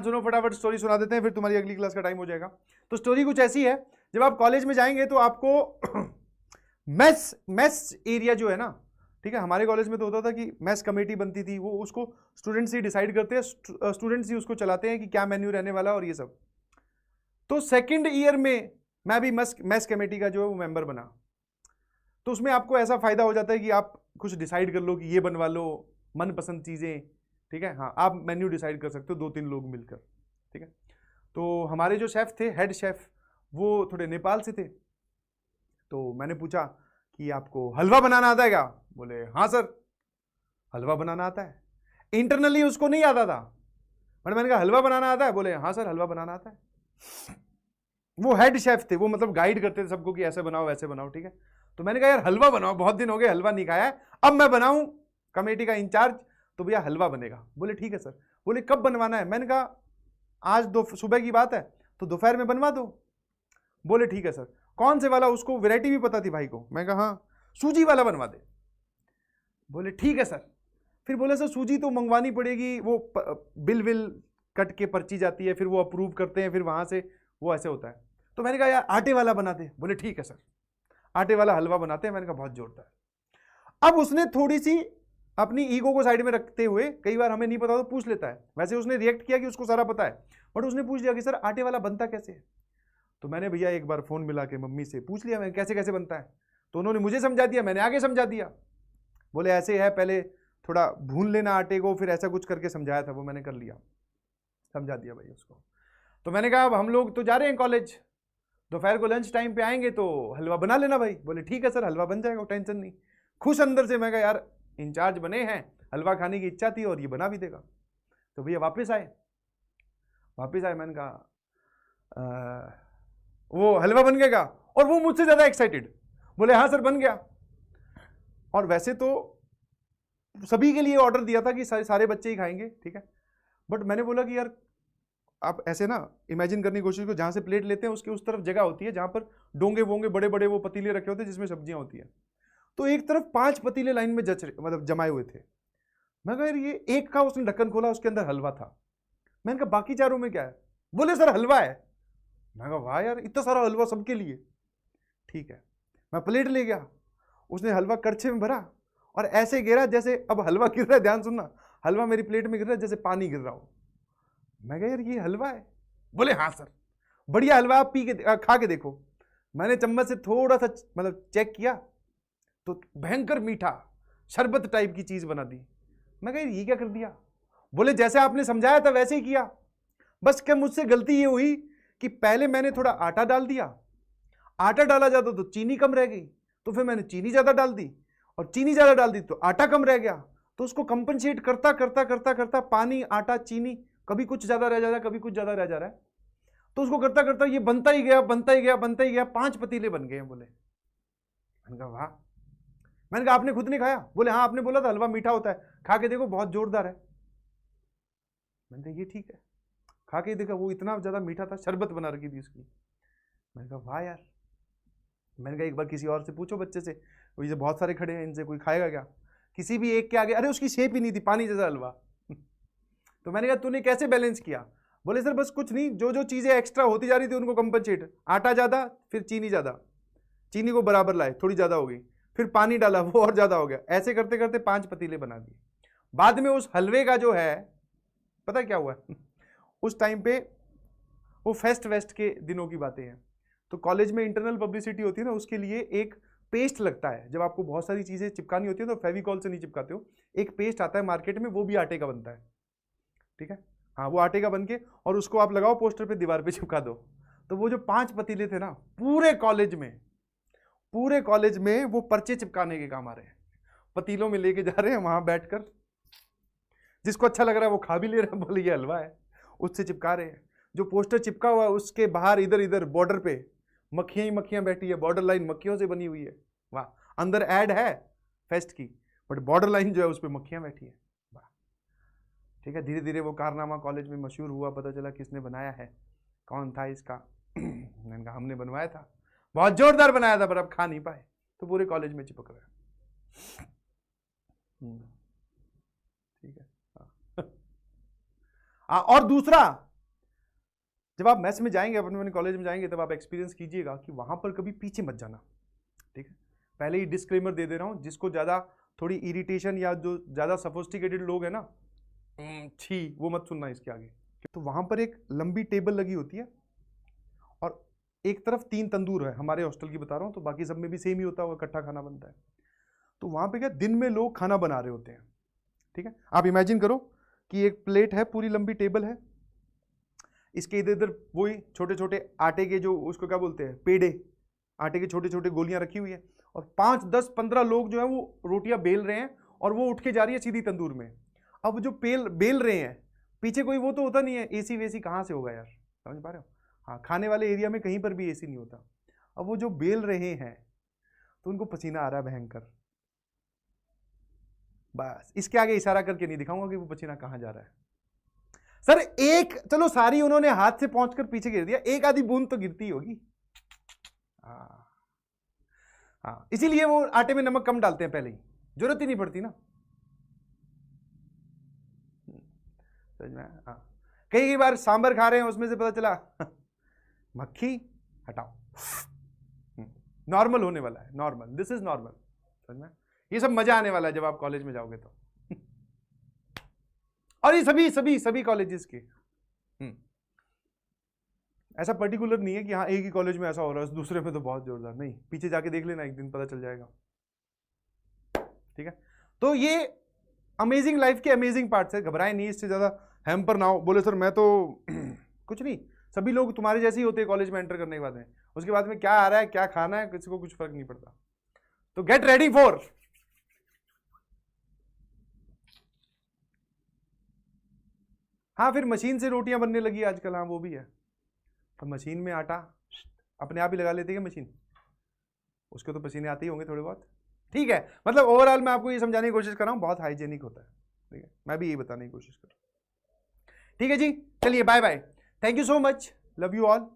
सुनो फटाफट स्टोरी सुना देते हैं, फिर तुम्हारी अगली क्लास का टाइम हो जाएगा। तो स्टोरी कुछ ऐसी है, जब आप कॉलेज में जाएंगे तो आपको मेस एरिया जो है ना, ठीक है, हमारे कॉलेज में तो होता था कि मेस कमेटी बनती थी, वो उसको स्टूडेंट्स ही डिसाइड करते हैं, स्टूडेंट्स ही उसको चलाते हैं कि क्या मेन्यू रहने वाला और ये सब। तो सेकेंड ईयर में मैं भी मेस कमेटी का जो है वो मेंबर बना। तो उसमें आपको ऐसा फायदा हो जाता है कि आप कुछ डिसाइड कर लो कि ये बनवा लो, मनपसंद चीजें, ठीक है, हाँ आप मेन्यू डिसाइड कर सकते हो 2-3 लोग मिलकर, ठीक है। तो हमारे जो शेफ थे, हेड शेफ, वो थोड़े नेपाल से थे। तो मैंने पूछा कि आपको हलवा बनाना आता है क्या? बोले हाँ सर हलवा बनाना आता है। इंटरनली उसको नहीं आता था, बट मैंने कहा हलवा बनाना आता है? बोले हाँ सर हलवा बनाना आता है। वो हेड शेफ थे, वो मतलब गाइड करते थे सबको कि ऐसे बनाओ वैसे बनाओ, ठीक है। तो मैंने कहा यार हलवा बनाओ, बहुत दिन हो गए हलवा नहीं खाया है, अब मैं बनाऊं कमेटी का इंचार्ज, तो भैया हलवा बनेगा। बोले ठीक है सर। बोले कब बनवाना है? मैंने कहा आज सुबह की बात है, तो दोपहर में बनवा दो। बोले ठीक है सर। कौन से वाला? उसको वैरायटी भी पता थी भाई को। मैं कहा हाँ सूजी वाला बनवा दे। बोले ठीक है सर। फिर बोले सर सूजी तो मंगवानी पड़ेगी, वो बिल विल कट के पर्ची जाती है, फिर वो अप्रूव करते हैं, फिर वहां से वो ऐसे होता है। तो मैंने कहा यार आटे वाला बना दे। बोले ठीक है सर, आटे वाला हलवा बनाते हैं। मैंने कहा बहुत जोरदार। अब उसने थोड़ी सी अपनी ईगो को साइड में रखते हुए, कई बार हमें नहीं पता तो पूछ लेता है, वैसे उसने रिएक्ट किया कि उसको सारा पता है, बट उसने पूछ लिया कि सर आटे वाला बनता कैसे है? तो मैंने भैया एक बार फोन मिला के मम्मी से पूछ लिया मैं कैसे कैसे बनता है। तो उन्होंने मुझे समझा दिया, मैंने आगे समझा दिया। बोले ऐसे है, पहले थोड़ा भून लेना आटे को, फिर ऐसा कुछ करके समझाया था, वो मैंने कर लिया, समझा दिया भाई उसको। तो मैंने कहा अब हम लोग तो जा रहे हैं कॉलेज, दोपहर को लंच टाइम पे आएंगे तो हलवा बना लेना भाई। बोले ठीक है सर हलवा बन जाएगा, टेंशन नहीं। खुश अंदर से, मैं कहा यार इंचार्ज बने हैं, हलवा खाने की इच्छा थी और ये बना भी देगा। तो भैया वापस आए, मैंने कहा वो हलवा बन गया, और वो मुझसे ज्यादा एक्साइटेड। बोले हाँ सर बन गया। और वैसे तो सभी के लिए ऑर्डर दिया था कि सारे बच्चे ही खाएंगे, ठीक है, बट मैंने बोला कि यार आप ऐसे ना इमेजिन करने की कोशिश करो, जहां से प्लेट लेते हैं उसके उस तरफ जगह होती है जहां पर डोंगे वोंगे बड़े बड़े वो पतीले रखे होते हैं जिसमें सब्जियां होती है। तो एक तरफ 5 पतीले लाइन में मतलब जमाए हुए थे। मैं कहा यार ये एक का उसने ढक्कन खोला, उसके अंदर हलवा था। मैंने कहा बाकी चारों में क्या है? बोले सर हलवा है। मैं कहा वाह यार इतना सारा हलवा सबके लिए, ठीक है। मैं प्लेट ले गया, उसने हलवा करछे में भरा और ऐसे गिरा जैसे, अब हलवा गिर रहा है, ध्यान सुनना, हलवा मेरी प्लेट में गिर रहा है जैसे पानी गिर रहा हो। मैं कहा यार ये हलवा है? बोले हाँ सर बढ़िया हलवा, आप खा के देखो। मैंने चम्मच से थोड़ा सा मतलब चेक किया तो भयंकर मीठा शरबत टाइप की चीज बना दी। मैं कहा ये क्या कर दिया? बोले जैसे आपने समझाया था वैसे ही किया, बस क्या मुझसे गलती ये हुई कि पहले मैंने थोड़ा आटा डाल दिया, आटा डाला जाता तो चीनी कम रह गई, तो फिर मैंने चीनी ज्यादा डाल दी, और चीनी ज्यादा डाल दी तो आटा कम रह गया। तो उसको कंपनसेट करता करता करता करता पानी आटा चीनी, कभी कुछ ज्यादा रह जा रहा है कभी कुछ ज्यादा रह जा रहा है, तो उसको करता करता ये बनता ही गया बनता ही गया बनता ही गया, 5 पतीले बन गए। बोले, मैंने कहा वाह। मैंने कहा आपने खुद नहीं खाया? बोले हाँ आपने बोला था हलवा मीठा होता है, खा के देखो बहुत जोरदार है। मैंने कहा ये ठीक है, खा के देखा, वो इतना ज्यादा मीठा था, शरबत बना रखी थी उसकी। मैंने कहा वाह यार। मैंने कहा एक बार किसी और से पूछो, बच्चे से, वो ये बहुत सारे खड़े हैं इनसे कोई खाएगा क्या? किसी भी एक के आगे, अरे उसकी शेप ही नहीं थी, पानी जैसा हलवा। तो मैंने कहा तूने कैसे बैलेंस किया? बोले सर बस कुछ नहीं, जो जो चीजें एक्स्ट्रा होती जा रही थी उनको कंपनसेट, आटा ज्यादा फिर चीनी ज्यादा, चीनी को बराबर लाए, थोड़ी ज्यादा हो गई, फिर पानी डाला वो और ज्यादा हो गया, ऐसे करते करते 5 पतीले बना दिए। बाद में उस हलवे का जो है, पता क्या हुआ? उस टाइम पे वो फेस्ट वेस्ट के दिनों की बातें हैं, तो कॉलेज में इंटरनल पब्लिसिटी होती है ना, उसके लिए एक पेस्ट लगता है, जब आपको बहुत सारी चीजें चिपकानी होती है तो फेविकॉल से नहीं चिपकाते हो, एक पेस्ट आता है मार्केट में, वो भी आटे का बनता है, ठीक है, हाँ वो आटे का बन के, और उसको आप लगाओ पोस्टर पे, दीवार पे चिपका दो। तो वो जो 5 पतीले थे ना, पूरे कॉलेज में वो पर्चे चिपकाने के काम आ रहे हैं, पतीलों में लेके जा रहे हैं, वहां बैठकर जिसको अच्छा लग रहा है वो खा भी ले रहा है, बोले ये हलवा है, उससे चिपका रहे हैं। जो पोस्टर चिपका हुआ है उसके बाहर इधर इधर बॉर्डर पे मक्खियां ही मक्खियां बैठी है, बॉर्डर लाइन मक्खियों से बनी हुई है, वाह। अंदर ऐड है फेस्ट की, बट बॉर्डर लाइन जो है उस पर मक्खियां बैठी है, वाह। ठीक है, धीरे धीरे वो कारनामा कॉलेज में मशहूर हुआ, पता चला किसने बनाया है, कौन था इसका। मैंने कहा हमने बनवाया था, बहुत जोरदार बनाया था, पर अब खा नहीं पाए, तो पूरे कॉलेज में चिपक रहा है। ठीक है। हाँ, और दूसरा जब आप मेस में जाएंगे, अपने कॉलेज में जाएंगे, तब आप एक्सपीरियंस कीजिएगा कि वहां पर कभी पीछे मत जाना, ठीक है। पहले ही डिस्क्लेमर दे रहा हूं, जिसको ज्यादा थोड़ी इरिटेशन या जो ज्यादा सफोस्टिकेटेड लोग हैं ना, छी, वो मत सुनना इसके आगे। तो वहां पर एक लंबी टेबल लगी होती है और एक तरफ 3 तंदूर है, हमारे हॉस्टल की बता रहा हूँ, तो बाकी सब में भी सेम ही होता होगा, इकट्ठा खाना बनता है। तो वहां पे क्या दिन में लोग खाना बना रहे होते हैं, ठीक है। आप इमेजिन करो कि एक प्लेट है, पूरी लंबी टेबल है, इसके इधर इधर वही छोटे छोटे आटे के, जो उसको क्या बोलते हैं, पेड़े, आटे के छोटे छोटे गोलियां रखी हुई है, और 5, 10, 15 लोग जो है वो रोटियां बेल रहे हैं और वो उठ के जा रही है सीधी तंदूर में। अब जो बेल रहे हैं, पीछे कोई वो तो होता नहीं है, एसी वेसी कहाँ से होगा यार, समझ पा रहे हो। हाँ, खाने वाले एरिया में कहीं पर भी एसी नहीं होता। अब वो जो बेल रहे हैं तो उनको पसीना आ रहा है भयंकर। बस इसके आगे इशारा करके नहीं दिखाऊंगा कि वो पसीना कहाँ जा रहा है। सर एक, चलो सारी उन्होंने हाथ से पहुंचकर पीछे गिर दिया, एक आधी बूंद तो गिरती होगी। हाँ, इसीलिए वो आटे में नमक कम डालते हैं पहले ही, जरूरत ही नहीं पड़ती ना। समझ में? हाँ, कई बार सांबर खा रहे हैं, उसमें से पता चला मक्खी, हटाओ, नॉर्मल होने वाला है, नॉर्मल, दिस इज नॉर्मल। समझ में? ये सब मजा आने वाला है जब आप कॉलेज में जाओगे तो। और ये सभी सभी सभी कॉलेजेस के, ऐसा पर्टिकुलर नहीं है कि हाँ एक ही कॉलेज में ऐसा हो रहा है, दूसरे में तो बहुत जोरदार, नहीं, पीछे जाके देख लेना, एक दिन पता चल जाएगा, ठीक है। तो ये अमेजिंग लाइफ के अमेजिंग पार्ट्स है, घबराए नहीं, इससे ज्यादा हैम्पर ना हो। बोले सर मैं तो कुछ नहीं, सभी लोग तुम्हारे जैसे ही होते हैं कॉलेज में एंटर करने के बाद में, उसके बाद में क्या आ रहा है, क्या खाना है, किसी को कुछ फर्क नहीं पड़ता। तो गेट रेडी फॉर, हाँ फिर मशीन से रोटियां बनने लगी आजकल, हाँ वो भी है। तो मशीन में आटा अपने आप ही लगा लेती है मशीन, उसके तो पसीने आते ही होंगे थोड़े बहुत, ठीक है। मतलब ओवरऑल मैं आपको ये समझाने की कोशिश कर रहा हूँ, बहुत हाइजेनिक होता है, ठीक है, मैं भी यही बताने की कोशिश कर रहा हूँ। ठीक है जी, चलिए bye bye, thank you so much, love you all.